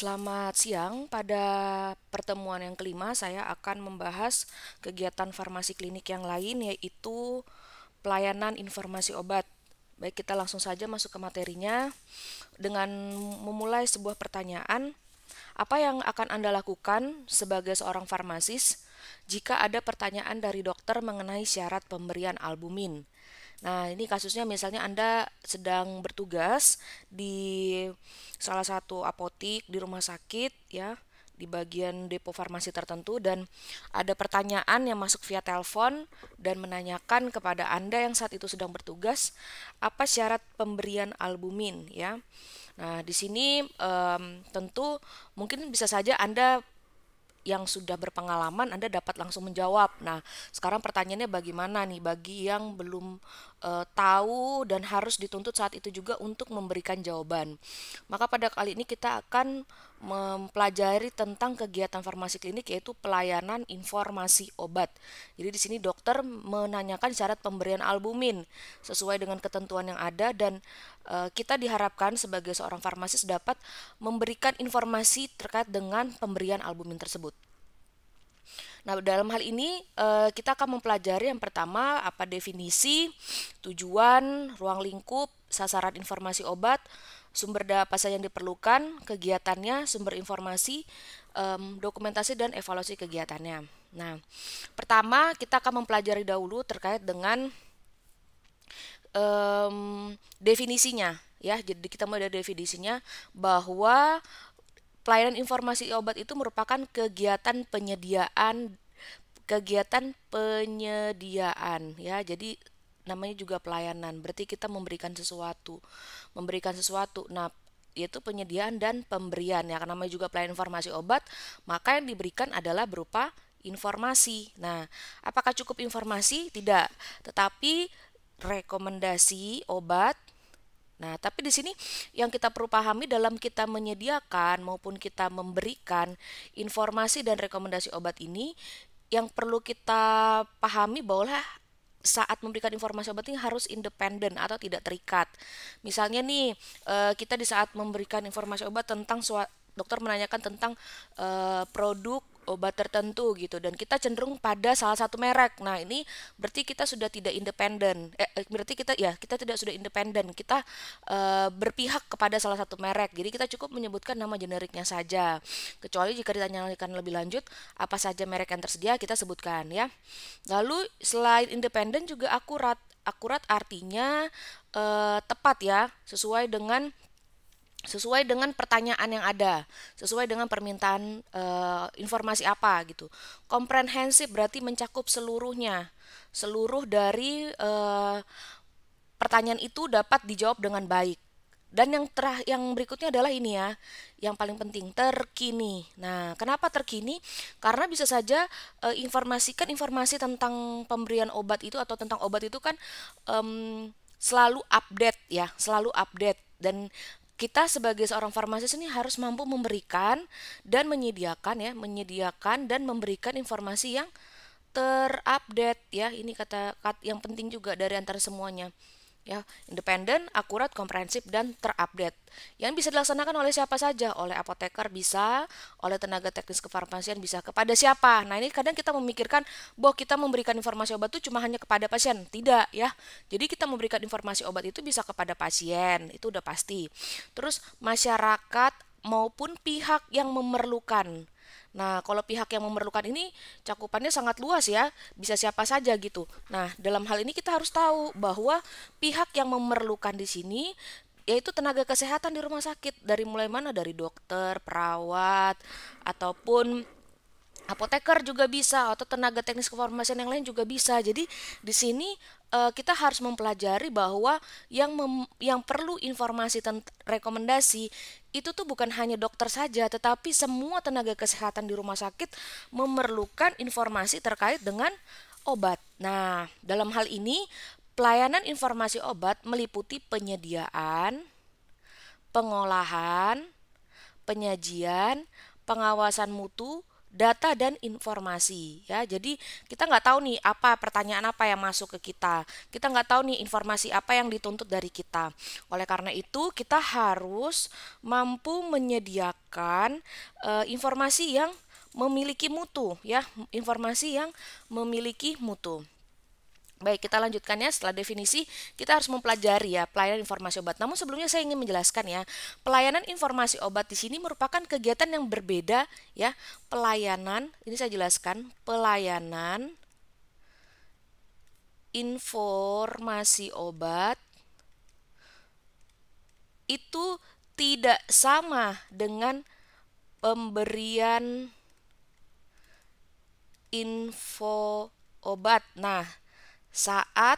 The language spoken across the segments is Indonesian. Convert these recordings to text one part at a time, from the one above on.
Selamat siang. Pada pertemuan yang kelima, saya akan membahas kegiatan farmasi klinik yang lain, yaitu pelayanan informasi obat. Baik, kita langsung saja masuk ke materinya dengan memulai sebuah pertanyaan. Apa yang akan Anda lakukan sebagai seorang farmasis jika ada pertanyaan dari dokter mengenai syarat pemberian albumin? Nah, ini kasusnya misalnya Anda sedang bertugas di salah satu apotik di rumah sakit ya, di bagian depo farmasi tertentu dan ada pertanyaan yang masuk via telepon dan menanyakan kepada Anda yang saat itu sedang bertugas apa syarat pemberian albumin ya. Nah, di sini tentu mungkin bisa saja Anda yang sudah berpengalaman Anda dapat langsung menjawab. Nah, sekarang pertanyaannya bagaimana nih bagi yang belum tahu dan harus dituntut saat itu juga untuk memberikan jawaban. Maka pada kali ini kita akan mempelajari tentang kegiatan farmasi klinik yaitu pelayanan informasi obat. Jadi di sini dokter menanyakan syarat pemberian albumin sesuai dengan ketentuan yang ada dan kita diharapkan sebagai seorang farmasis dapat memberikan informasi terkait dengan pemberian albumin tersebut. Nah, dalam hal ini kita akan mempelajari yang pertama apa definisi, tujuan, ruang lingkup, sasaran informasi obat, sumber data apa saja yang diperlukan, kegiatannya, sumber informasi, dokumentasi dan evaluasi kegiatannya. Nah, pertama kita akan mempelajari dahulu terkait dengan definisinya ya. Jadi kita mulai dari definisinya bahwa pelayanan informasi obat itu merupakan kegiatan penyediaan ya. Jadi namanya juga pelayanan. Berarti kita memberikan sesuatu. Nah, yaitu penyediaan dan pemberian ya. Karena namanya juga pelayanan informasi obat, maka yang diberikan adalah berupa informasi. Nah, apakah cukup informasi? Tidak. Tetapi rekomendasi obat. Nah, tapi di sini yang kita perlu pahami dalam kita menyediakan maupun kita memberikan informasi dan rekomendasi obat ini, yang perlu kita pahami bahwa saat memberikan informasi obat ini harus independen atau tidak terikat. Misalnya nih, kita di saat memberikan informasi obat tentang dokter menanyakan tentang produk obat tertentu gitu dan kita cenderung pada salah satu merek. Nah, ini berarti kita sudah tidak independen. Berarti kita tidak sudah independen. Kita berpihak kepada salah satu merek. Jadi kita cukup menyebutkan nama generiknya saja. Kecuali jika ditanyakan lebih lanjut apa saja merek yang tersedia kita sebutkan ya. Lalu selain independen juga akurat. Akurat artinya tepat ya, sesuai dengan pertanyaan yang ada, sesuai dengan permintaan informasi apa gitu. Komprehensif berarti mencakup seluruhnya, seluruh dari pertanyaan itu dapat dijawab dengan baik. Dan yang berikutnya adalah ini ya, yang paling penting terkini. Nah, kenapa terkini? Karena bisa saja informasikan informasi tentang pemberian obat itu atau tentang obat itu kan selalu update ya, selalu update dan kita sebagai seorang farmasis ini harus mampu memberikan dan menyediakan dan memberikan informasi yang terupdate ya. Ini kata yang penting juga dari antara semuanya. Ya, independen, akurat, komprehensif dan terupdate. Yang bisa dilaksanakan oleh siapa saja, oleh apoteker bisa, oleh tenaga teknis kefarmasian bisa, kepada siapa. Nah, ini kadang kita memikirkan bahwa kita memberikan informasi obat itu cuma hanya kepada pasien. Tidak ya. Jadi kita memberikan informasi obat itu bisa kepada pasien, itu udah pasti. Terus masyarakat maupun pihak yang memerlukan. Nah, kalau pihak yang memerlukan ini cakupannya sangat luas ya, bisa siapa saja gitu. Nah, dalam hal ini kita harus tahu bahwa pihak yang memerlukan di sini yaitu tenaga kesehatan di rumah sakit. Dari mulai mana? Dari dokter, perawat, ataupun apoteker juga bisa atau tenaga teknis kefarmasian yang lain juga bisa. Jadi di sini kita harus mempelajari bahwa yang perlu informasi rekomendasi itu tuh bukan hanya dokter saja, tetapi semua tenaga kesehatan di rumah sakit memerlukan informasi terkait dengan obat. Nah, dalam hal ini pelayanan informasi obat meliputi penyediaan, pengolahan, penyajian, pengawasan mutu, data dan informasi ya. Jadi kita nggak tahu nih apa pertanyaan apa yang masuk ke kita. Kita nggak tahu nih informasi apa yang dituntut dari kita. Oleh karena itu kita harus mampu menyediakan informasi yang memiliki mutu ya, informasi yang memiliki mutu. Baik, kita lanjutkan ya. Setelah definisi, kita harus mempelajari ya pelayanan informasi obat. Namun sebelumnya saya ingin menjelaskan ya, pelayanan informasi obat di sini merupakan kegiatan yang berbeda ya. Pelayanan, ini saya jelaskan, pelayanan informasi obat itu tidak sama dengan pemberian info obat. Nah, saat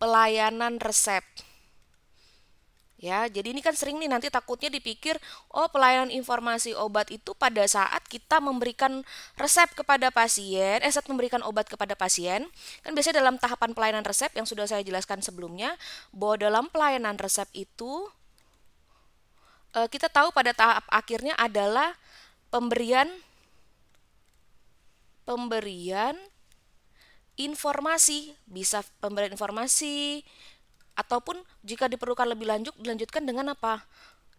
pelayanan resep ya, jadi ini kan sering nih nanti takutnya dipikir oh pelayanan informasi obat itu pada saat kita memberikan resep kepada pasien, saat memberikan obat kepada pasien. Kan biasanya dalam tahapan pelayanan resep yang sudah saya jelaskan sebelumnya, bahwa dalam pelayanan resep itu kita tahu pada tahap akhirnya adalah pemberian informasi, bisa pemberian informasi ataupun jika diperlukan lebih lanjut dilanjutkan dengan apa?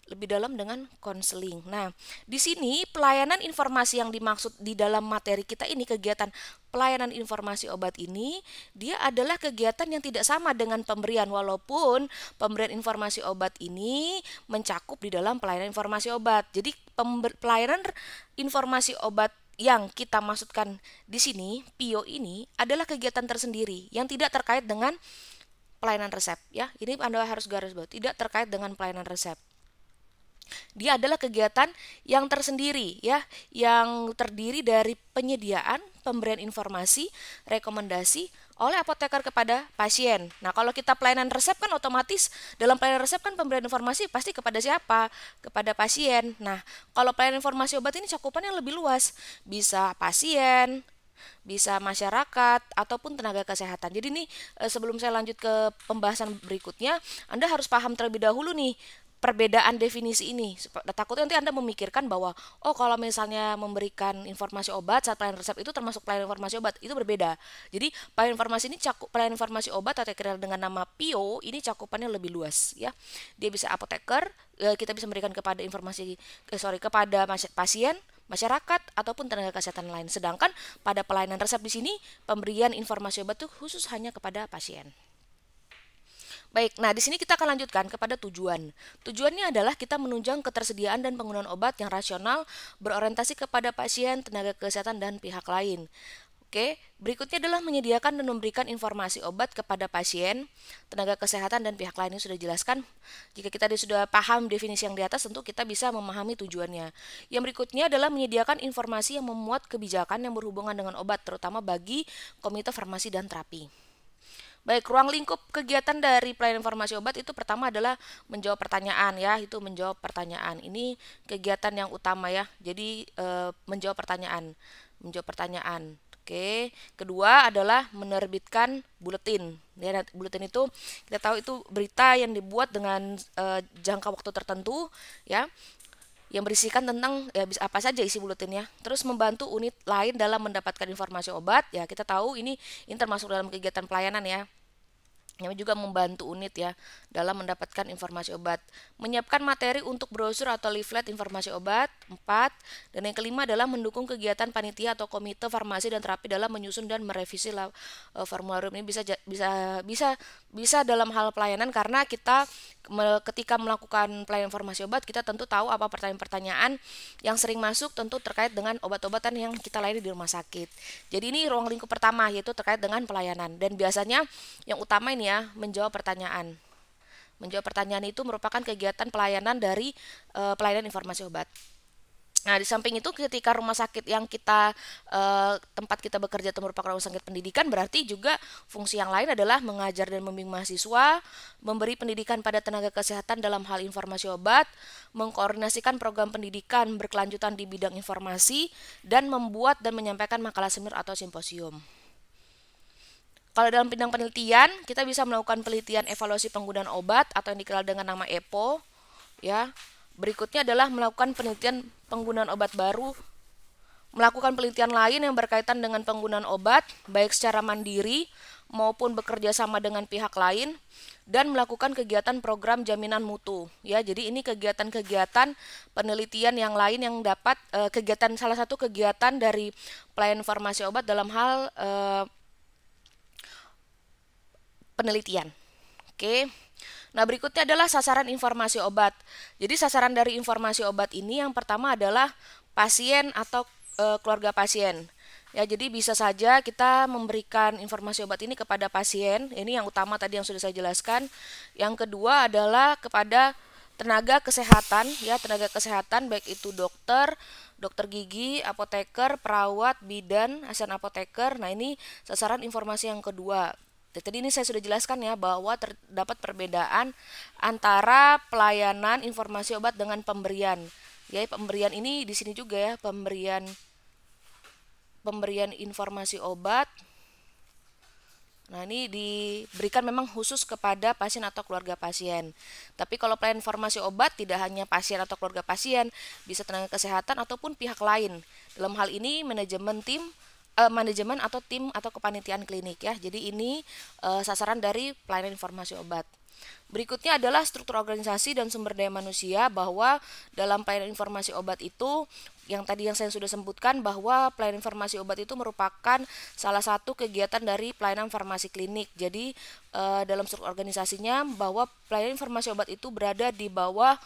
Lebih dalam dengan konseling. Nah, di sini pelayanan informasi yang dimaksud di dalam materi kita ini, kegiatan pelayanan informasi obat ini, dia adalah kegiatan yang tidak sama dengan pemberian, walaupun pemberian informasi obat ini mencakup di dalam pelayanan informasi obat. Jadi pelayanan informasi obat yang kita maksudkan di sini, PIO ini adalah kegiatan tersendiri yang tidak terkait dengan pelayanan resep ya. Ini Anda harus garis bawahi, tidak terkait dengan pelayanan resep. Dia adalah kegiatan yang tersendiri ya, yang terdiri dari penyediaan, pemberian informasi, rekomendasi oleh apoteker kepada pasien. Nah, kalau kita pelayanan resep kan otomatis dalam pelayanan resep kan pemberian informasi pasti kepada siapa? Kepada pasien. Nah, kalau pelayanan informasi obat ini cakupannya lebih luas. Bisa pasien, bisa masyarakat ataupun tenaga kesehatan. Jadi nih sebelum saya lanjut ke pembahasan berikutnya, Anda harus paham terlebih dahulu nih perbedaan definisi ini. Takutnya nanti Anda memikirkan bahwa oh kalau misalnya memberikan informasi obat saat pelayanan resep itu termasuk pelayanan informasi obat, itu berbeda. Jadi pelayanan informasi ini pelayanan informasi obat atau dikenal dengan nama PIO ini cakupannya lebih luas ya. Dia bisa apoteker, kita bisa memberikan kepada kepada pasien, masyarakat ataupun tenaga kesehatan lain. Sedangkan pada pelayanan resep di sini pemberian informasi obat itu khusus hanya kepada pasien. Baik, nah di sini kita akan lanjutkan kepada tujuan. Tujuannya adalah kita menunjang ketersediaan dan penggunaan obat yang rasional, berorientasi kepada pasien, tenaga kesehatan, dan pihak lain. Oke, berikutnya adalah menyediakan dan memberikan informasi obat kepada pasien, tenaga kesehatan, dan pihak lain. Ini sudah jelaskan. Jika kita sudah paham definisi yang di atas, tentu kita bisa memahami tujuannya. Yang berikutnya adalah menyediakan informasi yang memuat kebijakan yang berhubungan dengan obat, terutama bagi komite farmasi dan terapi. Baik, ruang lingkup kegiatan dari pelayanan informasi obat itu pertama adalah menjawab pertanyaan ya, itu menjawab pertanyaan. Ini kegiatan yang utama ya. Jadi menjawab pertanyaan. Oke, kedua adalah menerbitkan buletin. Ya, buletin itu kita tahu itu berita yang dibuat dengan jangka waktu tertentu ya, yang berisikan tentang ya apa saja isi buletinnya. Terus membantu unit lain dalam mendapatkan informasi obat. Ya, kita tahu ini termasuk dalam kegiatan pelayanan ya. Yang juga membantu unit ya dalam mendapatkan informasi obat. Menyiapkan materi untuk brosur atau leaflet informasi obat. 4. Dan yang kelima adalah mendukung kegiatan panitia atau komite farmasi dan terapi dalam menyusun dan merevisi formularium. Ini bisa dalam hal pelayanan karena kita ketika melakukan pelayanan informasi obat kita tentu tahu apa pertanyaan-pertanyaan yang sering masuk tentu terkait dengan obat-obatan yang kita layani di rumah sakit. Jadi ini ruang lingkup pertama yaitu terkait dengan pelayanan dan biasanya yang utama ini ya menjawab pertanyaan. Menjawab pertanyaan itu merupakan kegiatan pelayanan dari pelayanan informasi obat. Nah, di samping itu ketika rumah sakit yang tempat kita bekerja itu merupakan rumah sakit pendidikan, berarti juga fungsi yang lain adalah mengajar dan membimbing mahasiswa, memberi pendidikan pada tenaga kesehatan dalam hal informasi obat, mengkoordinasikan program pendidikan berkelanjutan di bidang informasi, dan membuat dan menyampaikan makalah seminar atau simposium. Kalau dalam bidang penelitian, kita bisa melakukan penelitian evaluasi penggunaan obat atau yang dikenal dengan nama EPO, ya. Berikutnya adalah melakukan penelitian penggunaan obat baru, melakukan penelitian lain yang berkaitan dengan penggunaan obat, baik secara mandiri maupun bekerja sama dengan pihak lain, dan melakukan kegiatan program jaminan mutu. Ya, jadi ini kegiatan-kegiatan penelitian yang lain yang dapat kegiatan, salah satu kegiatan dari pelayanan farmasi obat dalam hal penelitian. Oke. Nah, berikutnya adalah sasaran informasi obat. Jadi sasaran dari informasi obat ini yang pertama adalah pasien atau keluarga pasien. Ya, jadi bisa saja kita memberikan informasi obat ini kepada pasien. Ini yang utama tadi yang sudah saya jelaskan. Yang kedua adalah kepada tenaga kesehatan, ya, tenaga kesehatan baik itu dokter, dokter gigi, apoteker, perawat, bidan, asisten apoteker. Nah, ini sasaran informasi yang kedua. Tadi ini saya sudah jelaskan ya bahwa terdapat perbedaan antara pelayanan informasi obat dengan pemberian. Ya, pemberian ini di sini juga ya, pemberian informasi obat. Nah, ini diberikan memang khusus kepada pasien atau keluarga pasien. Tapi kalau pelayanan informasi obat tidak hanya pasien atau keluarga pasien, bisa tenaga kesehatan ataupun pihak lain. Dalam hal ini manajemen atau tim atau kepanitiaan klinik ya. Jadi ini sasaran dari pelayanan informasi obat. Berikutnya adalah struktur organisasi dan sumber daya manusia, bahwa dalam pelayanan informasi obat itu yang tadi yang saya sudah sebutkan bahwa pelayanan informasi obat itu merupakan salah satu kegiatan dari pelayanan farmasi klinik. Jadi dalam struktur organisasinya bahwa pelayanan informasi obat itu berada di bawah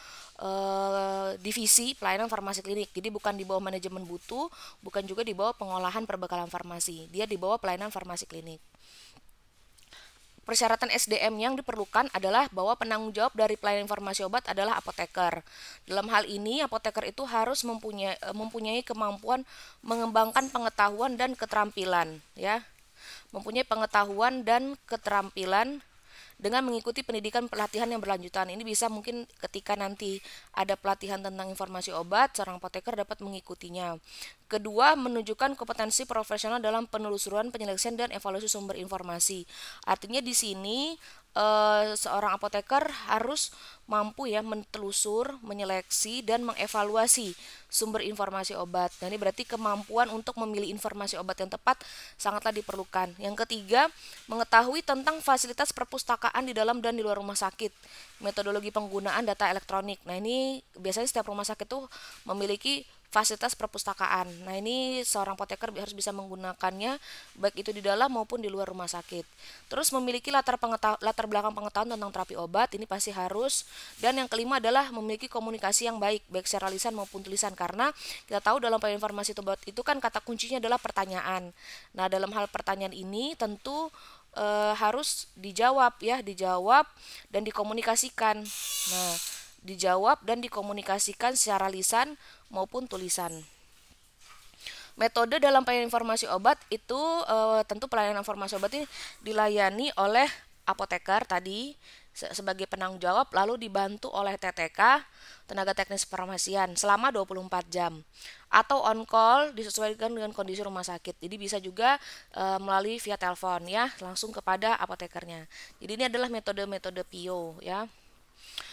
divisi pelayanan farmasi klinik. Jadi bukan di bawah manajemen mutu, bukan juga di bawah pengolahan perbekalan farmasi. Dia di bawah pelayanan farmasi klinik. Persyaratan SDM yang diperlukan adalah bahwa penanggung jawab dari pelayanan informasi obat adalah apoteker. Dalam hal ini, apoteker itu harus mempunyai kemampuan mengembangkan pengetahuan dan keterampilan, ya. Mempunyai pengetahuan dan keterampilan dengan mengikuti pendidikan pelatihan yang berlanjutan. Ini bisa mungkin ketika nanti ada pelatihan tentang informasi obat, seorang apoteker dapat mengikutinya. Kedua, menunjukkan kompetensi profesional dalam penelusuran, penyeleksian, dan evaluasi sumber informasi. Artinya di sini seorang apoteker harus mampu ya mentelusur, menyeleksi, dan mengevaluasi sumber informasi obat. Nah, ini berarti kemampuan untuk memilih informasi obat yang tepat sangatlah diperlukan. Yang ketiga, mengetahui tentang fasilitas perpustakaan di dalam dan di luar rumah sakit. Metodologi penggunaan data elektronik. Nah, ini biasanya setiap rumah sakit itu memiliki fasilitas perpustakaan. Nah, ini seorang apoteker harus bisa menggunakannya baik itu di dalam maupun di luar rumah sakit. Terus memiliki latar belakang pengetahuan tentang terapi obat, ini pasti harus. Dan yang kelima adalah memiliki komunikasi yang baik secara lisan maupun tulisan, karena kita tahu dalam pelayanan informasi obat itu kan kata kuncinya adalah pertanyaan. Nah, dalam hal pertanyaan ini tentu harus dijawab dan dikomunikasikan. Nah, dijawab dan dikomunikasikan secara lisan maupun tulisan. Metode dalam pelayanan informasi obat itu tentu pelayanan informasi obat ini dilayani oleh apoteker tadi sebagai penanggung jawab, lalu dibantu oleh TTK, tenaga teknis farmasian, selama 24 jam. Atau on call disesuaikan dengan kondisi rumah sakit. Jadi bisa juga melalui via telepon ya, langsung kepada apotekernya. Jadi ini adalah metode-metode PIO ya.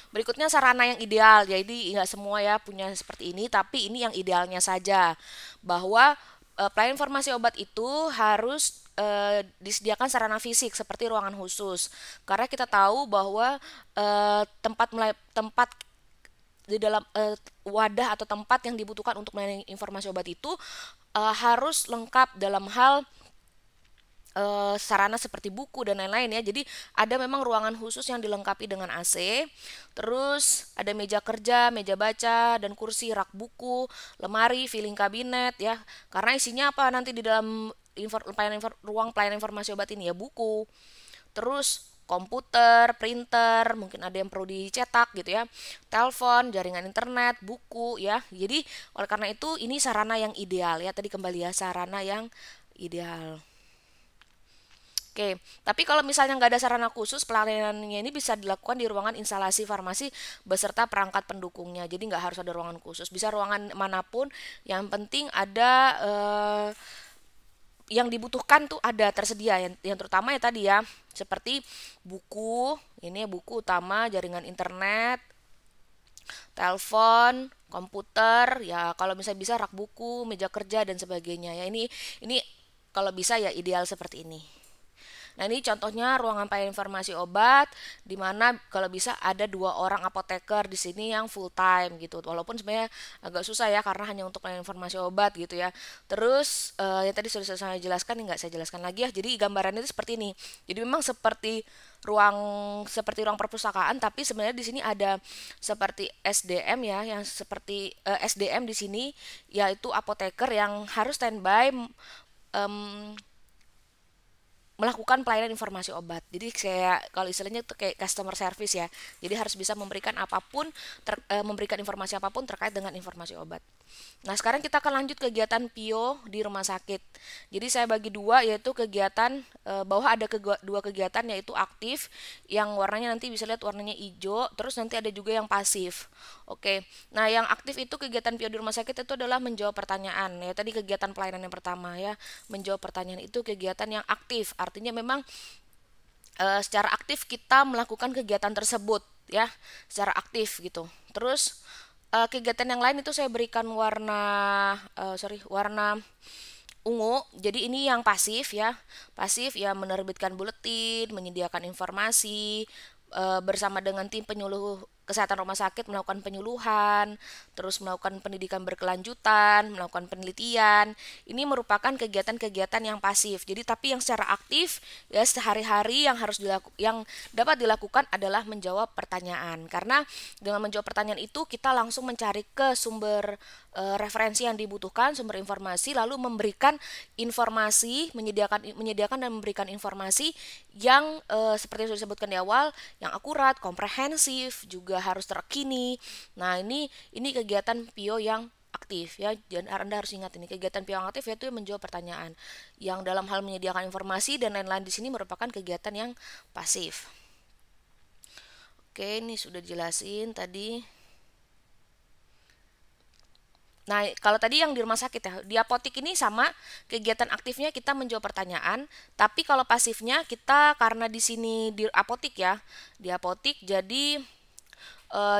Berikutnya sarana yang ideal, jadi nggak semua ya punya seperti ini, tapi ini yang idealnya saja, bahwa pelayanan informasi obat itu harus disediakan sarana fisik seperti ruangan khusus, karena kita tahu bahwa tempat di dalam wadah atau tempat yang dibutuhkan untuk melayani informasi obat itu harus lengkap dalam hal sarana seperti buku dan lain-lain ya. Jadi ada memang ruangan khusus yang dilengkapi dengan AC, terus ada meja kerja, meja baca, dan kursi, rak buku, lemari, filing kabinet ya. Karena isinya apa nanti di dalam ruang pelayanan informasi obat ini ya, buku, terus komputer, printer, mungkin ada yang perlu dicetak gitu ya, telepon, jaringan internet, buku ya. Jadi oleh karena itu ini sarana yang ideal ya. Tadi kembali ya, sarana yang ideal. Oke, tapi kalau misalnya nggak ada sarana khusus, pelayanannya ini bisa dilakukan di ruangan instalasi farmasi beserta perangkat pendukungnya. Jadi nggak harus ada ruangan khusus, bisa ruangan manapun. Yang penting ada yang dibutuhkan tuh ada tersedia. Yang terutama ya tadi ya, seperti buku, ini buku utama, jaringan internet, telepon, komputer, ya kalau misalnya bisa rak buku, meja kerja dan sebagainya. Ya ini kalau bisa ya ideal seperti ini. Nah, ini contohnya ruangan pelayanan informasi obat, di mana kalau bisa ada 2 orang apoteker di sini yang full time gitu. Walaupun sebenarnya agak susah ya karena hanya untuk pelayanan informasi obat gitu ya. Terus yang tadi sudah saya jelaskan, nggak saya jelaskan lagi ya. Jadi gambarannya itu seperti ini. Jadi memang seperti ruang perpustakaan, tapi sebenarnya di sini ada seperti SDM ya, yang seperti SDM di sini yaitu apoteker yang harus standby em, melakukan pelayanan informasi obat. Jadi kayak kalau istilahnya itu kayak customer service ya. Jadi harus bisa memberikan apapun memberikan informasi apapun terkait dengan informasi obat. Nah, sekarang kita akan lanjut kegiatan PIO di rumah sakit. Jadi saya bagi dua, yaitu kegiatan bawah ada dua kegiatan, yaitu aktif yang warnanya nanti bisa lihat warnanya hijau, terus nanti ada juga yang pasif. Oke. Nah, yang aktif itu kegiatan PIO di rumah sakit itu adalah menjawab pertanyaan. Ya, tadi kegiatan pelayanan yang pertama ya, menjawab pertanyaan itu kegiatan yang aktif. Artinya memang secara aktif kita melakukan kegiatan tersebut ya, secara aktif gitu. Terus kegiatan yang lain itu saya berikan warna ungu. Jadi ini yang pasif ya. Pasif ya, menerbitkan buletin, menyediakan informasi, bersama dengan tim penyuluh kesehatan rumah sakit melakukan penyuluhan, terus melakukan pendidikan berkelanjutan, melakukan penelitian. Ini merupakan kegiatan-kegiatan yang pasif. Jadi tapi yang secara aktif ya sehari-hari yang dapat dilakukan adalah menjawab pertanyaan. Karena dengan menjawab pertanyaan itu kita langsung mencari ke sumber referensi yang dibutuhkan, sumber informasi, lalu memberikan informasi, menyediakan dan memberikan informasi yang seperti yang sudah disebutkan di awal, yang akurat, komprehensif, juga harus terkini. Nah, ini kegiatan PIO yang aktif ya. Dan Anda harus ingat, ini kegiatan PIO yang aktif yaitu menjawab pertanyaan. Yang dalam hal menyediakan informasi dan lain-lain di sini merupakan kegiatan yang pasif. Oke, ini sudah dijelasin tadi. Nah, kalau tadi yang di rumah sakit ya, di apotik ini sama, kegiatan aktifnya kita menjawab pertanyaan, tapi kalau pasifnya kita karena di sini di apotik ya, di apotik jadi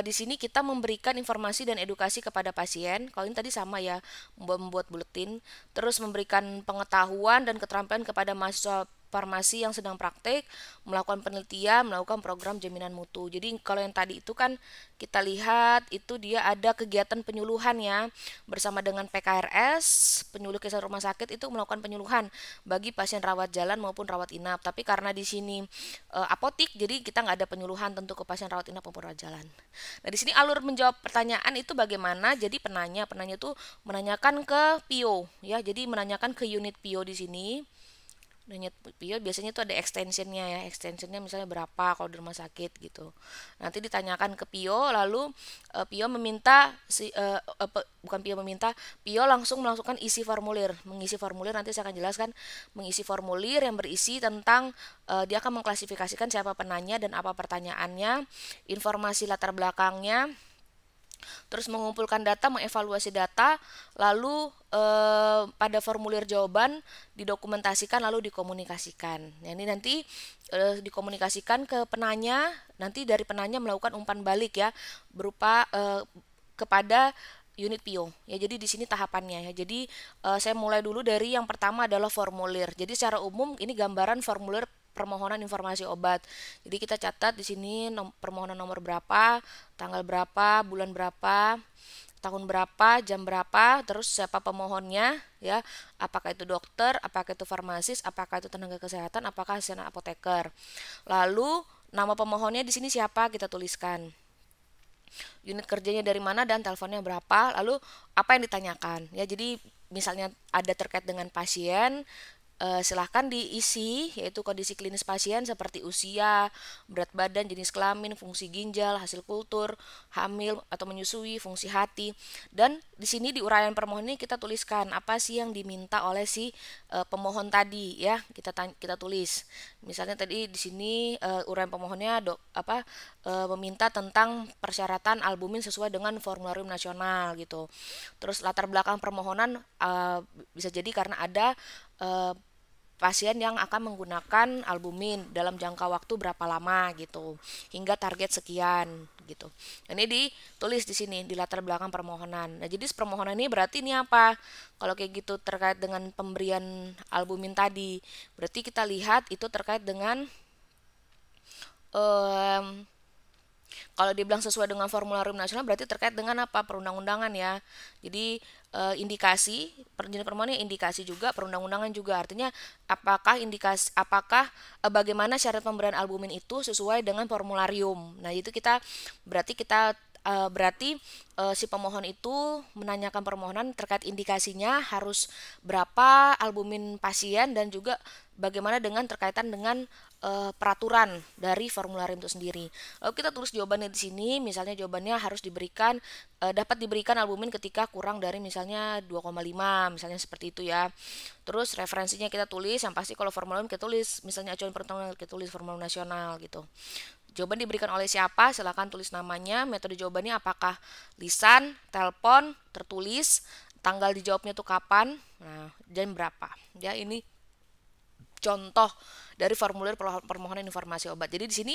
di sini kita memberikan informasi dan edukasi kepada pasien. Kalau ini tadi sama ya, membuat buletin, terus memberikan pengetahuan dan keterampilan kepada mahasiswa farmasi yang sedang praktek, melakukan penelitian, melakukan program jaminan mutu. Jadi kalau yang tadi itu kan kita lihat itu dia ada kegiatan penyuluhan ya, bersama dengan PKRS, penyuluh kesehatan rumah sakit itu melakukan penyuluhan bagi pasien rawat jalan maupun rawat inap. Tapi karena di sini apotik, jadi kita nggak ada penyuluhan tentu ke pasien rawat inap maupun rawat jalan. Nah, di sini alur menjawab pertanyaan itu bagaimana? Jadi penanya itu menanyakan ke PIO ya. Jadi menanyakan ke unit PIO di sini. Unit PIO biasanya itu ada extensionnya ya, extensionnya misalnya berapa kalau di rumah sakit gitu. Nanti ditanyakan ke PIO, lalu PIO meminta bukan PIO meminta, PIO langsung melakukan isi formulir, mengisi formulir. Nanti saya akan jelaskan mengisi formulir yang berisi tentang dia akan mengklasifikasikan siapa penanya dan apa pertanyaannya, informasi latar belakangnya, terus mengumpulkan data, mengevaluasi data, lalu pada formulir jawaban didokumentasikan lalu dikomunikasikan. Nah, ini nanti dikomunikasikan ke penanya, nanti dari penanya melakukan umpan balik ya, berupa kepada unit PIO. Ya, jadi di sini tahapannya ya. Jadi saya mulai dulu dari yang pertama adalah formulir. Jadi secara umum ini gambaran formulir permohonan informasi obat. Jadi kita catat di sini permohonan nomor berapa, tanggal berapa, bulan berapa, tahun berapa, jam berapa, terus siapa pemohonnya ya, apakah itu dokter, apakah itu farmasis, apakah itu tenaga kesehatan, apakah asisten apoteker. Lalu nama pemohonnya di sini siapa kita tuliskan. Unit kerjanya dari mana dan teleponnya berapa, lalu apa yang ditanyakan ya. Jadi misalnya ada terkait dengan pasien, silahkan diisi, yaitu kondisi klinis pasien seperti usia, berat badan, jenis kelamin, fungsi ginjal, hasil kultur, hamil atau menyusui, fungsi hati. Dan di sini di uraian permohonan ini kita tuliskan apa sih yang diminta oleh si pemohon tadi ya. Kita tulis. Misalnya tadi di sini uraian pemohonnya meminta tentang persyaratan albumin sesuai dengan formularium nasional gitu. Terus latar belakang permohonan bisa jadi karena ada pasien yang akan menggunakan albumin dalam jangka waktu berapa lama gitu, hingga target sekian gitu. Ini ditulis di sini di latar belakang permohonan. Nah, jadi permohonan ini berarti ini apa? Kalau kayak gitu terkait dengan pemberian albumin tadi, berarti kita lihat itu terkait dengan em, kalau dibilang sesuai dengan formularium nasional berarti terkait dengan apa? Perundang-undangan ya. Jadi indikasi jenis permohonan indikasi juga perundang-undangan juga. Artinya apakah bagaimana syarat pemberian albumin itu sesuai dengan formularium. Nah, itu berarti si pemohon itu menanyakan permohonan terkait indikasinya harus berapa albumin pasien dan juga bagaimana dengan terkaitan dengan peraturan dari formularium itu sendiri. Lalu kita tulis jawabannya di sini, misalnya jawabannya harus dapat diberikan albumin ketika kurang dari misalnya 2,5, misalnya seperti itu ya. Terus referensinya kita tulis, yang pasti kalau formularium kita tulis misalnya acuan perhitungan kita tulis formularium nasional gitu. Jawaban diberikan oleh siapa? Silakan tulis namanya, metode jawabannya apakah lisan, telepon, tertulis, tanggal dijawabnya tuh kapan, nah, dan berapa. Ya, ini contoh dari formulir permohonan informasi obat. Jadi di sini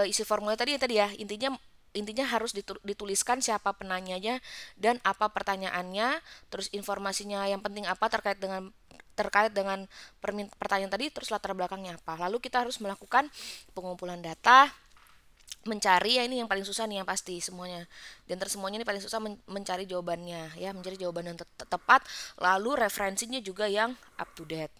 isi formulir tadi ya, intinya harus dituliskan siapa penanyanya dan apa pertanyaannya, terus informasinya yang penting apa terkait dengan pertanyaan tadi, terus latar belakangnya apa. Lalu kita harus melakukan pengumpulan data, mencari, ya ini yang paling susah nih yang pasti semuanya. Dan semuanya ini paling susah mencari jawabannya ya, mencari jawaban yang tepat, lalu referensinya juga yang up to date.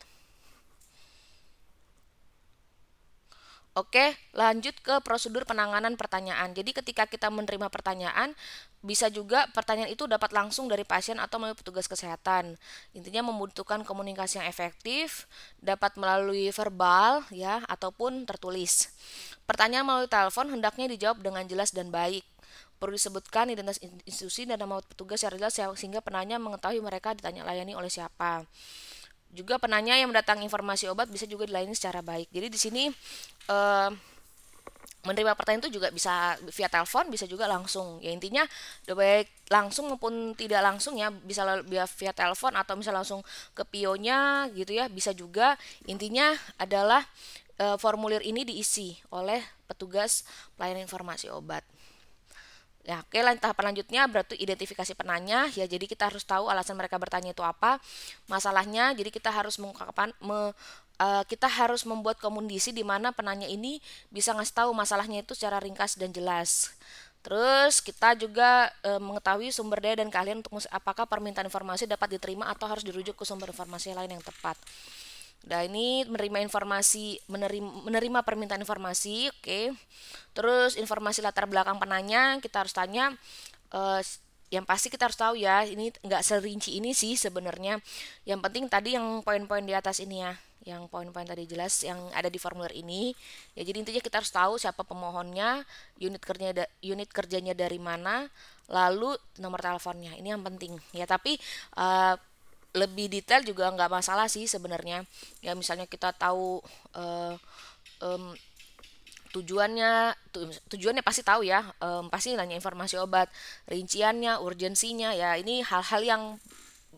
Oke, lanjut ke prosedur penanganan pertanyaan. Jadi ketika kita menerima pertanyaan, bisa juga pertanyaan itu dapat langsung dari pasien atau melalui petugas kesehatan. Intinya membutuhkan komunikasi yang efektif, dapat melalui verbal ya ataupun tertulis. Pertanyaan melalui telepon hendaknya dijawab dengan jelas dan baik. Perlu disebutkan identitas institusi dan nama petugas yang jelas sehingga penanya mengetahui mereka ditanya layani oleh siapa. Juga penanya yang mendatangi informasi obat bisa juga dilayani secara baik. Jadi di sini eh, menerima pertanyaan itu juga bisa via telepon, bisa juga langsung. Ya intinya baik langsung maupun tidak langsung ya, bisa via telepon atau bisa langsung ke pionya gitu ya, bisa juga. Intinya adalah formulir ini diisi oleh petugas pelayanan informasi obat. Ya, oke, tahapan lanjutnya berarti identifikasi penanya. Ya, jadi kita harus tahu alasan mereka bertanya itu apa, masalahnya. Jadi kita harus membuat kondisi di mana penanya ini bisa ngasih tahu masalahnya itu secara ringkas dan jelas. Terus kita juga mengetahui sumber daya dan keahlian untuk apakah permintaan informasi dapat diterima atau harus dirujuk ke sumber informasi lain yang tepat. Nah, ini menerima permintaan informasi, oke. Terus informasi latar belakang penanya kita harus tanya. eh, yang pasti kita harus tahu ya, ini nggak serinci ini sih sebenarnya. Yang penting tadi yang poin-poin di atas ini ya, yang poin-poin tadi jelas yang ada di formulir ini. Ya, jadi intinya kita harus tahu siapa pemohonnya, unit kerjanya dari mana, lalu nomor teleponnya. Ini yang penting ya. Tapi lebih detail juga nggak masalah sih sebenarnya ya, misalnya kita tahu eh, em, tujuannya pasti tahu ya, pasti nanya informasi obat, rinciannya, urgensinya ya, ini hal-hal yang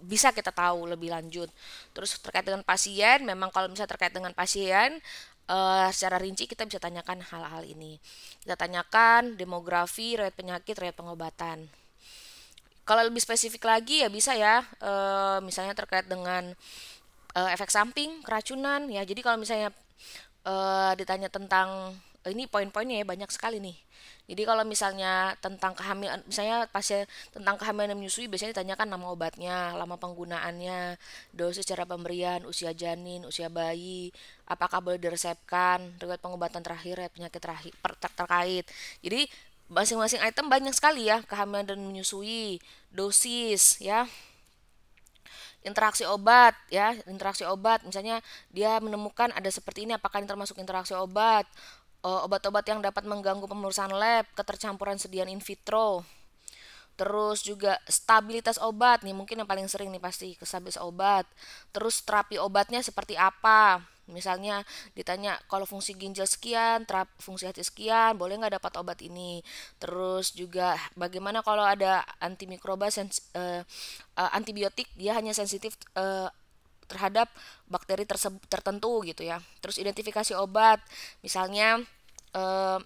bisa kita tahu lebih lanjut. Terus terkait dengan pasien, memang kalau misalnya terkait dengan pasien secara rinci kita bisa tanyakan hal-hal ini, kita tanyakan demografi, riwayat penyakit, riwayat pengobatan. Kalau lebih spesifik lagi ya bisa ya, misalnya terkait dengan efek samping, keracunan ya. Jadi kalau misalnya ditanya tentang ini poin-poinnya ya banyak sekali nih. Jadi kalau misalnya tentang kehamilan, misalnya pasien tentang kehamilan dan menyusui biasanya ditanyakan nama obatnya, lama penggunaannya, dosis cara pemberian, usia janin, usia bayi, apakah boleh diresepkan, riwayat pengobatan terakhir, riwayat penyakit terkait. Jadi masing-masing item banyak sekali ya, kehamilan dan menyusui, dosis ya, interaksi obat misalnya dia menemukan ada seperti ini, apakah ini termasuk interaksi obat. Obat-obat yang dapat mengganggu pemeriksaan lab, ketercampuran sediaan in vitro. Terus juga stabilitas obat nih, mungkin yang paling sering nih pasti stabilitas obat. Terus terapi obatnya seperti apa? Misalnya ditanya kalau fungsi ginjal sekian, fungsi hati sekian, boleh nggak dapat obat ini? Terus juga bagaimana kalau ada antibiotik, dia hanya sensitif terhadap bakteri tertentu gitu ya. Terus identifikasi obat, misalnya eh,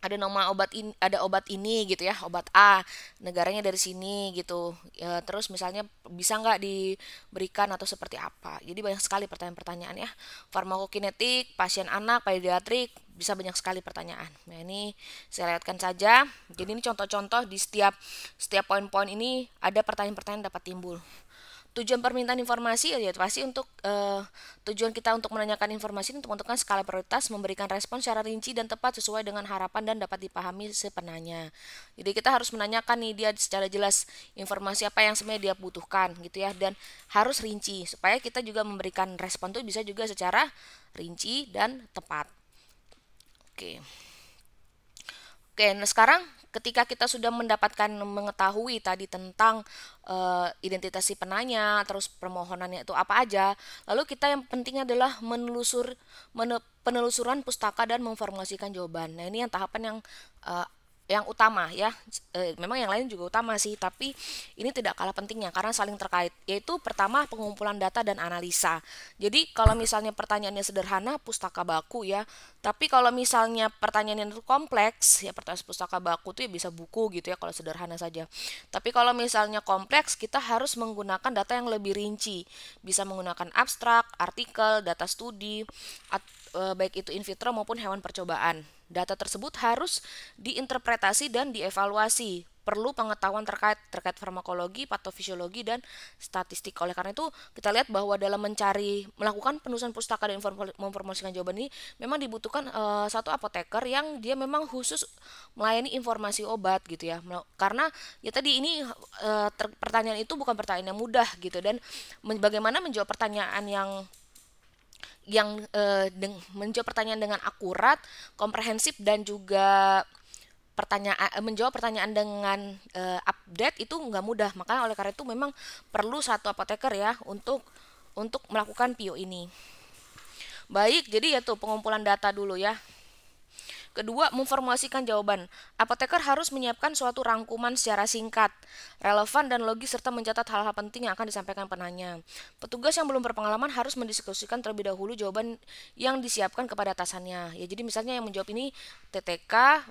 ada nama ada obat ini gitu ya, obat A, negaranya dari sini gitu ya. Terus misalnya bisa nggak diberikan atau seperti apa. Jadi banyak sekali pertanyaan-pertanyaan ya. Farmakokinetik, pasien anak, pediatrik, bisa banyak sekali pertanyaan. Nah ini saya lihatkan saja. Jadi ini contoh-contoh di setiap setiap poin-poin ini ada pertanyaan-pertanyaan dapat timbul. Tujuan permintaan informasi ya pasti untuk tujuan kita untuk menanyakan informasi untuk menentukan skala prioritas, memberikan respon secara rinci dan tepat sesuai dengan harapan dan dapat dipahami si penanya. Jadi kita harus menanyakan nih dia secara jelas informasi apa yang sebenarnya dia butuhkan gitu ya, dan harus rinci supaya kita juga memberikan respon itu bisa juga secara rinci dan tepat. Oke. Oke, nah sekarang ketika kita sudah mengetahui tadi tentang identitas si penanya, terus permohonannya itu apa aja, lalu kita yang penting adalah penelusuran pustaka dan memformulasikan jawaban. Nah, ini yang tahapan yang utama ya. Memang yang lain juga utama sih, tapi ini tidak kalah pentingnya karena saling terkait. Yaitu pertama pengumpulan data dan analisa. Jadi kalau misalnya pertanyaannya sederhana, pustaka baku ya. Tapi kalau misalnya pertanyaannya itu kompleks, ya pertanyaan pustaka baku itu ya bisa buku gitu ya kalau sederhana saja. Tapi kalau misalnya kompleks, kita harus menggunakan data yang lebih rinci. Bisa menggunakan abstrak, artikel, data studi, baik itu in vitro maupun hewan percobaan. Data tersebut harus diinterpretasi dan dievaluasi. Perlu pengetahuan terkait farmakologi, patofisiologi, dan statistik. Oleh karena itu, kita lihat bahwa dalam melakukan penulisan pustaka dan memformulasikan jawaban ini memang dibutuhkan satu apoteker yang dia memang khusus melayani informasi obat gitu ya. Karena ya tadi ini pertanyaan itu bukan pertanyaan yang mudah gitu, dan bagaimana menjawab pertanyaan menjawab pertanyaan dengan akurat, komprehensif, dan juga menjawab pertanyaan dengan update itu nggak mudah. Makanya oleh karena itu memang perlu satu apoteker ya untuk melakukan PO ini. Baik, jadi ya tuh pengumpulan data dulu ya. Kedua, memformulasikan jawaban. Apoteker harus menyiapkan suatu rangkuman secara singkat, relevan, dan logis serta mencatat hal-hal penting yang akan disampaikan penanya. Petugas yang belum berpengalaman harus mendiskusikan terlebih dahulu jawaban yang disiapkan kepada atasannya. Ya, jadi misalnya yang menjawab ini TTK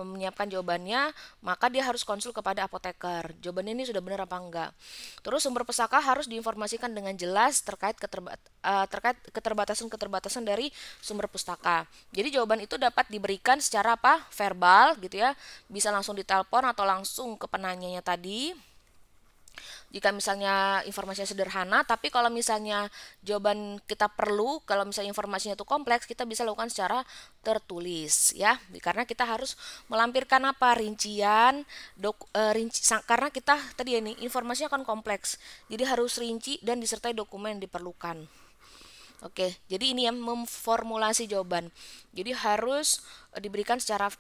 menyiapkan jawabannya, maka dia harus konsul kepada apoteker. Jawabannya ini sudah benar apa enggak. Terus sumber pustaka harus diinformasikan dengan jelas terkait keterbatasan dari sumber pustaka. Jadi jawaban itu dapat diberikan secara verbal gitu ya, bisa langsung ditelepon atau langsung ke penanyanya tadi jika misalnya informasinya sederhana. Tapi kalau misalnya jawaban kita perlu, kalau misalnya informasinya itu kompleks, kita bisa lakukan secara tertulis ya, karena kita harus melampirkan rincian karena kita tadi ini informasinya akan kompleks, jadi harus rinci dan disertai dokumen yang diperlukan. Oke, jadi ini yang memformulasi jawaban. Jadi harus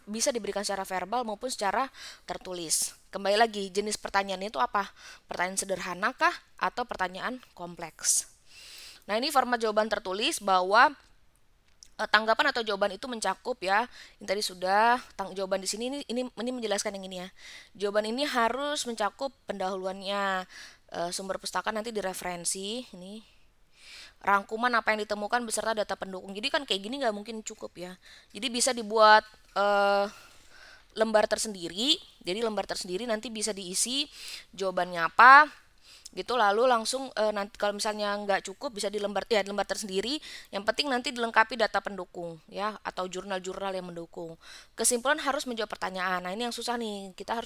bisa diberikan secara verbal maupun secara tertulis. Kembali lagi, jenis pertanyaan itu apa? Pertanyaan sederhana kah atau pertanyaan kompleks? Nah, ini format jawaban tertulis bahwa tanggapan atau jawaban itu mencakup ya. Ini tadi sudah jawaban di sini ini menjelaskan yang ini ya. Jawaban ini harus mencakup pendahuluannya, sumber pustaka nanti direferensi ini, rangkuman apa yang ditemukan beserta data pendukung. Jadi kan kayak gini nggak mungkin cukup ya. Jadi bisa dibuat lembar tersendiri. Jadi lembar tersendiri nanti bisa diisi jawabannya apa gitu, lalu langsung nanti kalau misalnya nggak cukup bisa di lembar tersendiri. Yang penting nanti dilengkapi data pendukung ya, atau jurnal-jurnal yang mendukung. Kesimpulan harus menjawab pertanyaan. Nah, ini yang susah nih, kita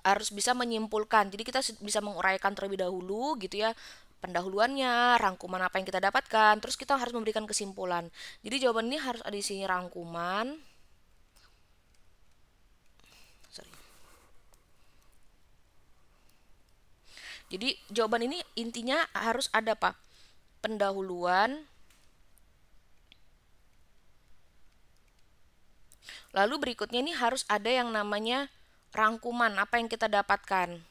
harus bisa menyimpulkan. Jadi kita bisa menguraikan terlebih dahulu gitu ya, pendahuluannya, rangkuman apa yang kita dapatkan, terus kita harus memberikan kesimpulan. Jadi jawaban ini harus ada isi rangkuman. Jadi jawaban ini intinya harus ada pendahuluan, lalu berikutnya ini harus ada yang namanya rangkuman apa yang kita dapatkan.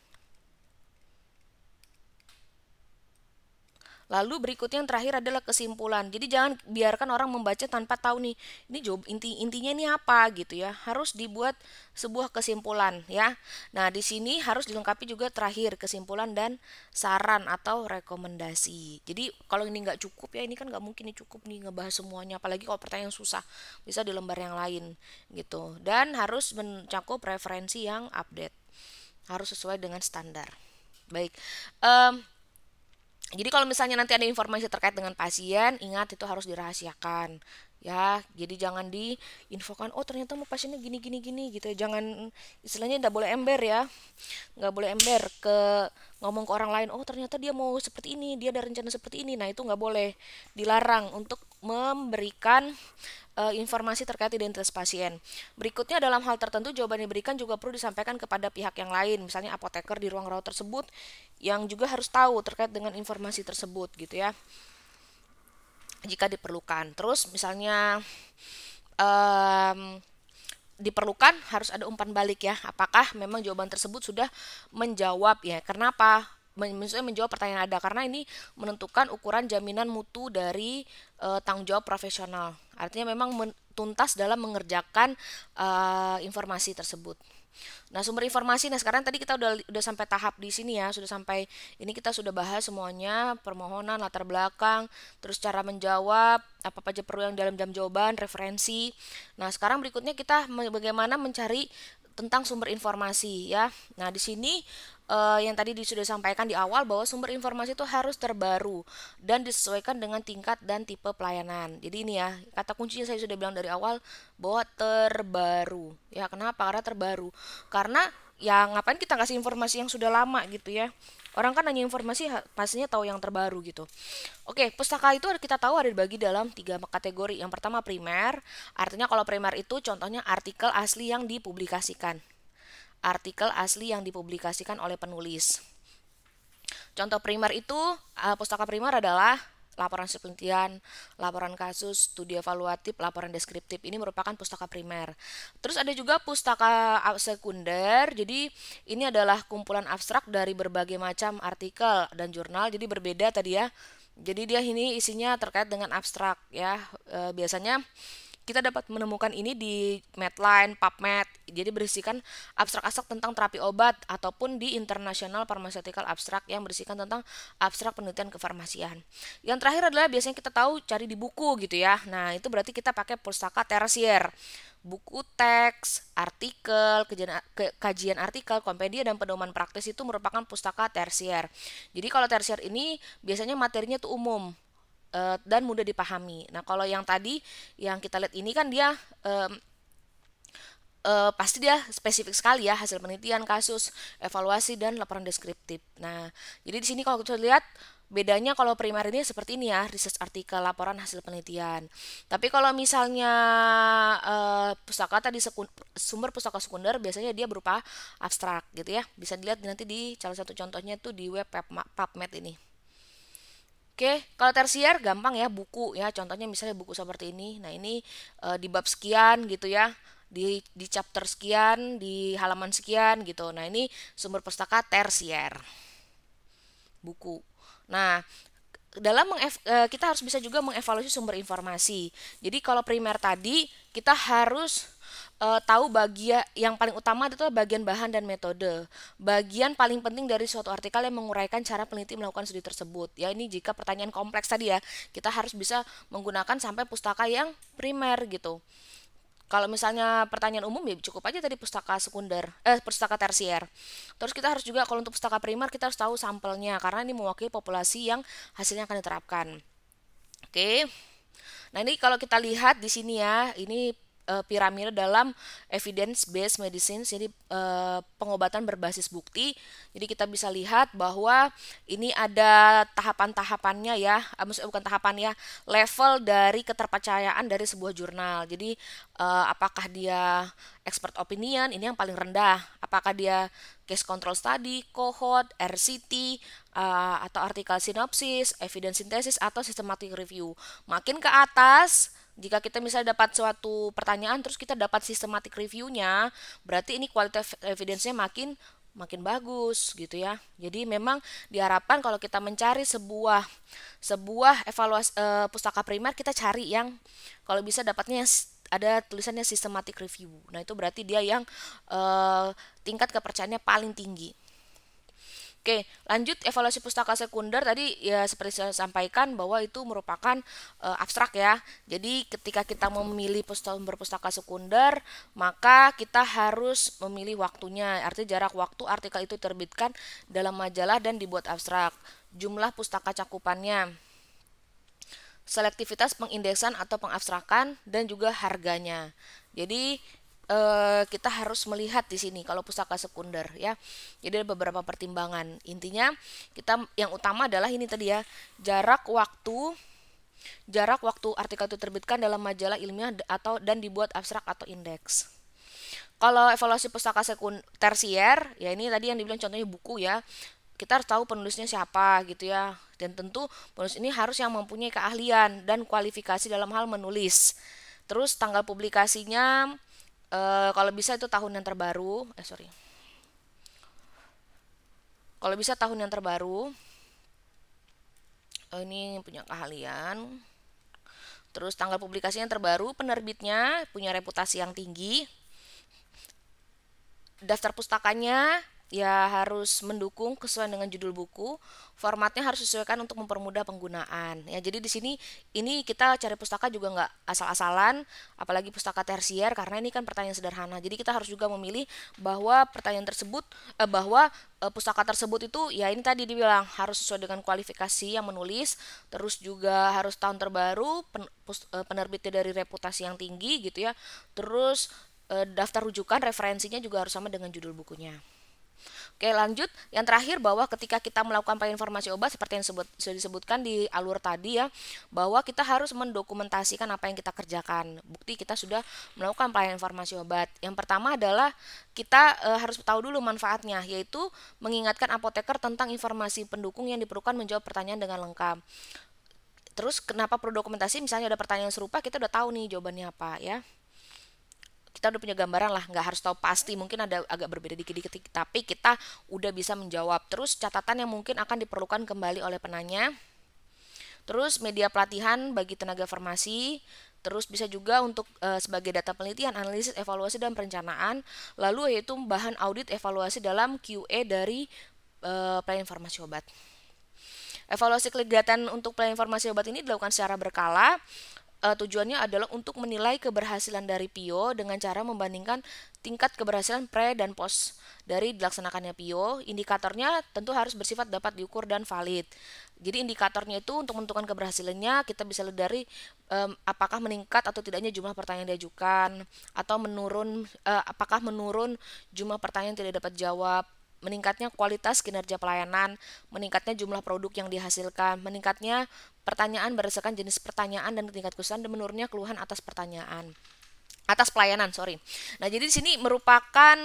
Lalu berikutnya yang terakhir adalah kesimpulan. Jadi jangan biarkan orang membaca tanpa tahu nih, ini jawab intinya ini apa gitu ya. Harus dibuat sebuah kesimpulan ya. Nah, di sini harus dilengkapi juga terakhir kesimpulan dan saran atau rekomendasi. Jadi kalau ini nggak cukup ya, ini kan nggak mungkin nih cukup nih ngebahas semuanya. Apalagi kalau pertanyaan susah, bisa di lembar yang lain gitu. Dan harus mencakup referensi yang update. Harus sesuai dengan standar. Baik. Em, jadi kalau misalnya nanti ada informasi terkait dengan pasien, ingat itu harus dirahasiakan. Ya, jadi jangan diinfokan, oh ternyata mau pasiennya gini gini gini gitu ya. Jangan istilahnya tidak boleh ember ya. Nggak boleh ember ke ngomong ke orang lain, oh ternyata dia mau seperti ini, dia ada rencana seperti ini. Nah, itu nggak boleh. Dilarang untuk memberikan informasi terkait identitas pasien. Berikutnya dalam hal tertentu jawaban yang diberikan juga perlu disampaikan kepada pihak yang lain, misalnya apoteker di ruang rawat tersebut yang juga harus tahu terkait dengan informasi tersebut gitu ya, jika diperlukan. Terus misalnya em, diperlukan harus ada umpan balik ya. Apakah memang jawaban tersebut sudah menjawab ya? Kenapa? Maksudnya menjawab pertanyaan ada karena ini menentukan ukuran jaminan mutu dari tanggung jawab profesional. Artinya memang tuntas dalam mengerjakan informasi tersebut. Nah, sumber informasi. Nah, sekarang tadi kita udah sampai tahap di sini ya, sudah sampai ini kita sudah bahas semuanya, permohonan, latar belakang, terus cara menjawab, apa aja perlu yang dalam jam jawaban, referensi. Nah, sekarang berikutnya kita bagaimana mencari tentang sumber informasi ya. Nah, di sini yang tadi sudah disampaikan di awal bahwa sumber informasi itu harus terbaru dan disesuaikan dengan tingkat dan tipe pelayanan. Jadi ini ya, kata kuncinya saya sudah bilang dari awal bahwa terbaru. Ya, kenapa? Karena terbaru. Karena ya ngapain kita kasih informasi yang sudah lama gitu ya. Orang kan hanya informasi pastinya tahu yang terbaru gitu. Oke, pustaka itu kita tahu ada dibagi dalam 3 kategori. Yang pertama primer, artinya kalau primer itu contohnya artikel asli yang dipublikasikan. Artikel asli yang dipublikasikan oleh penulis. Contoh primer itu, pustaka primer adalah laporan hasil penelitian, laporan kasus, studi evaluatif, laporan deskriptif. Ini merupakan pustaka primer. Terus ada juga pustaka sekunder. Jadi ini adalah kumpulan abstrak dari berbagai macam artikel dan jurnal. Jadi berbeda tadi ya. Jadi dia ini isinya terkait dengan abstrak ya. Biasanya kita dapat menemukan ini di Medline, PubMed. Jadi berisikan abstrak-abstrak tentang terapi obat ataupun di International Pharmaceutical Abstract yang berisikan tentang abstrak penelitian kefarmasian. Yang terakhir adalah biasanya kita tahu cari di buku gitu ya. Nah, itu berarti kita pakai pustaka tersier. Buku teks, artikel, kajian artikel, kompendia, dan pedoman praktis itu merupakan pustaka tersier. Jadi kalau tersier ini biasanya materinya tuh umum dan mudah dipahami. Nah, kalau yang tadi yang kita lihat ini kan dia pasti dia spesifik sekali ya, hasil penelitian, kasus, evaluasi, dan laporan deskriptif. Nah, jadi di sini kalau kita lihat bedanya kalau primer ini seperti ini ya, research artikel, laporan hasil penelitian. Tapi kalau misalnya pustaka tadi sumber pustaka sekunder biasanya dia berupa abstrak gitu ya. Bisa dilihat nanti di salah satu contohnya tuh di web PubMed ini. Oke, kalau tersier gampang ya, buku ya. Contohnya misalnya buku seperti ini. Nah, ini di bab sekian gitu ya. Di chapter sekian, di halaman sekian gitu. Nah, ini sumber pustaka tersier. Buku. Nah, kita harus bisa juga mengevaluasi sumber informasi. Jadi kalau primer tadi kita harus tahu bagian yang paling utama itu bagian bahan dan metode. Bagian paling penting dari suatu artikel yang menguraikan cara peneliti melakukan studi tersebut. Ya, ini jika pertanyaan kompleks tadi ya, kita harus bisa menggunakan sampai pustaka yang primer gitu. Kalau misalnya pertanyaan umum ya cukup aja tadi pustaka sekunder, pustaka tersier. Terus kita harus juga kalau untuk pustaka primer kita harus tahu sampelnya karena ini mewakili populasi yang hasilnya akan diterapkan. Oke. Nah, ini kalau kita lihat di sini ya, ini piramida dalam evidence based medicine, jadi pengobatan berbasis bukti. Jadi kita bisa lihat bahwa ini ada tahapan-tahapannya ya, maksudnya bukan tahapan ya, level dari keterpercayaan dari sebuah jurnal. Jadi apakah dia expert opinion, ini yang paling rendah. Apakah dia case control study, cohort, RCT, atau artikel sinopsis, evidence synthesis, atau systematic review. Makin ke atas, jika kita misalnya dapat suatu pertanyaan terus kita dapat systematic review-nya, berarti ini kualitas evidence-nya makin makin bagus gitu ya. Jadi memang diharapkan kalau kita mencari sebuah evaluasi pustaka primer, kita cari yang kalau bisa dapatnya ada tulisannya systematic review. Nah, itu berarti dia yang tingkat kepercayaannya paling tinggi. Oke, lanjut evaluasi pustaka sekunder tadi ya seperti saya sampaikan bahwa itu merupakan abstrak ya. Jadi ketika kita memilih sumber pustaka sekunder, maka kita harus memilih waktunya. Artinya jarak waktu artikel itu terbitkan dalam majalah dan dibuat abstrak. Jumlah pustaka cakupannya, selektivitas pengindeksan atau pengabstrakan, dan juga harganya. Jadi kita harus melihat di sini kalau pustaka sekunder ya. Jadi ada beberapa pertimbangan. Intinya kita yang utama adalah ini tadi ya, jarak waktu artikel itu terbitkan dalam majalah ilmiah atau dan dibuat abstrak atau indeks. Kalau evaluasi pustaka tersier, ya ini tadi yang dibilang contohnya buku ya. Kita harus tahu penulisnya siapa gitu ya. Dan tentu penulis ini harus yang mempunyai keahlian dan kualifikasi dalam hal menulis. Terus tanggal publikasinya kalau bisa itu tahun yang terbaru, kalau bisa tahun yang terbaru. Ini punya keahlian. Terus tanggal publikasinya yang terbaru, penerbitnya punya reputasi yang tinggi. Daftar pustakanya ya harus mendukung kesesuaian dengan judul buku. Formatnya harus disesuaikan untuk mempermudah penggunaan. Ya, jadi di sini ini kita cari pustaka juga nggak asal-asalan, apalagi pustaka tersier karena ini kan pertanyaan sederhana. Jadi kita harus juga memilih bahwa pertanyaan tersebut pustaka tersebut itu ya ini tadi dibilang harus sesuai dengan kualifikasi yang menulis, terus juga harus tahun terbaru, penerbitnya dari reputasi yang tinggi gitu ya. Terus daftar rujukan referensinya juga harus sama dengan judul bukunya. Oke, lanjut. Yang terakhir bahwa ketika kita melakukan pelayanan informasi obat seperti yang sudah disebutkan di alur tadi ya, bahwa kita harus mendokumentasikan apa yang kita kerjakan. Bukti kita sudah melakukan pelayanan informasi obat. Yang pertama adalah kita harus tahu dulu manfaatnya, yaitu mengingatkan apoteker tentang informasi pendukung yang diperlukan menjawab pertanyaan dengan lengkap. Terus kenapa perlu dokumentasi? Misalnya ada pertanyaan serupa, kita udah tahu nih jawabannya apa ya. Kita udah punya gambaran lah, nggak harus tahu pasti, mungkin ada agak berbeda dikit-dikit, tapi kita udah bisa menjawab. Terus catatan yang mungkin akan diperlukan kembali oleh penanya. Terus media pelatihan bagi tenaga farmasi. Terus bisa juga untuk sebagai data penelitian, analisis, evaluasi, dan perencanaan. Lalu yaitu bahan audit evaluasi dalam QA dari pelayanan farmasi obat. Evaluasi kegiatan untuk pelayanan farmasi obat ini dilakukan secara berkala. Tujuannya adalah untuk menilai keberhasilan dari PIO dengan cara membandingkan tingkat keberhasilan pre dan post dari dilaksanakannya PIO. Indikatornya tentu harus bersifat dapat diukur dan valid. Jadi indikatornya itu untuk menentukan keberhasilannya kita bisa lihat dari apakah meningkat atau tidaknya jumlah pertanyaan yang diajukan, atau apakah menurun jumlah pertanyaan yang tidak dapat jawab, meningkatnya kualitas kinerja pelayanan, meningkatnya jumlah produk yang dihasilkan, meningkatnya pertanyaan berdasarkan jenis pertanyaan dan tingkat kesulitan, dan menurunnya keluhan atas pelayanan. Nah, jadi di sini merupakan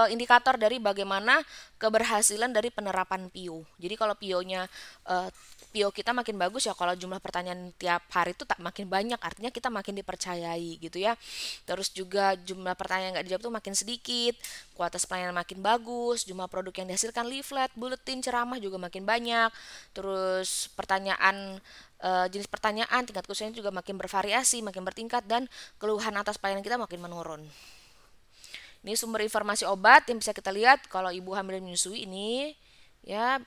indikator dari bagaimana keberhasilan dari penerapan PIO. Jadi kalau PIO kita makin bagus ya, kalau jumlah pertanyaan tiap hari itu tak makin banyak, artinya kita makin dipercayai gitu ya. Terus juga jumlah pertanyaan yang nggak dijawab tuh makin sedikit, kualitas pelayanan makin bagus, jumlah produk yang dihasilkan, leaflet, buletin, ceramah juga makin banyak. Terus jenis pertanyaan, tingkat kesulitan juga makin bervariasi, makin bertingkat, dan keluhan atas pelayanan kita makin menurun. Ini sumber informasi obat yang bisa kita lihat kalau ibu hamil dan menyusui, ini ya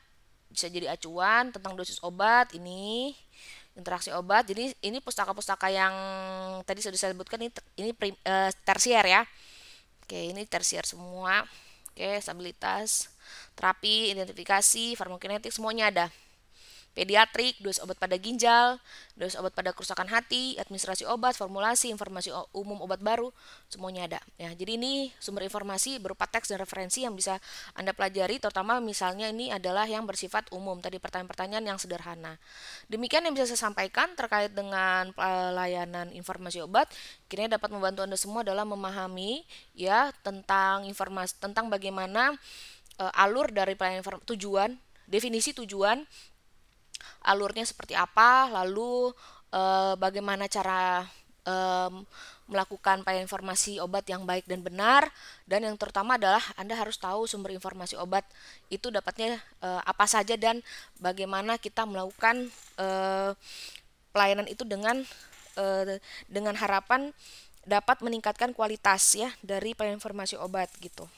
bisa jadi acuan tentang dosis obat, ini interaksi obat. Jadi ini pustaka-pustaka yang tadi sudah saya sebutkan, ini tersier ya. Oke, ini tersier semua. Oke, stabilitas, terapi, identifikasi, farmakokinetik, semuanya ada. Pediatrik, dosis obat pada ginjal, dosis obat pada kerusakan hati, administrasi obat, formulasi, informasi umum obat baru, semuanya ada. Ya, jadi ini sumber informasi berupa teks dan referensi yang bisa Anda pelajari, terutama misalnya ini adalah yang bersifat umum, tadi pertanyaan-pertanyaan yang sederhana. Demikian yang bisa saya sampaikan terkait dengan pelayanan informasi obat. Kiranya dapat membantu Anda semua dalam memahami ya tentang informasi, tentang bagaimana alur dari pelayanan tujuan, definisi tujuan, alurnya seperti apa, lalu bagaimana cara melakukan pelayanan informasi obat yang baik dan benar, dan yang terutama adalah Anda harus tahu sumber informasi obat itu dapatnya apa saja dan bagaimana kita melakukan pelayanan itu dengan harapan dapat meningkatkan kualitas ya dari pelayanan informasi obat gitu.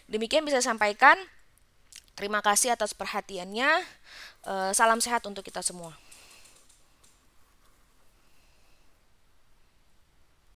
Demikian bisa saya sampaikan. Terima kasih atas perhatiannya. Salam sehat untuk kita semua.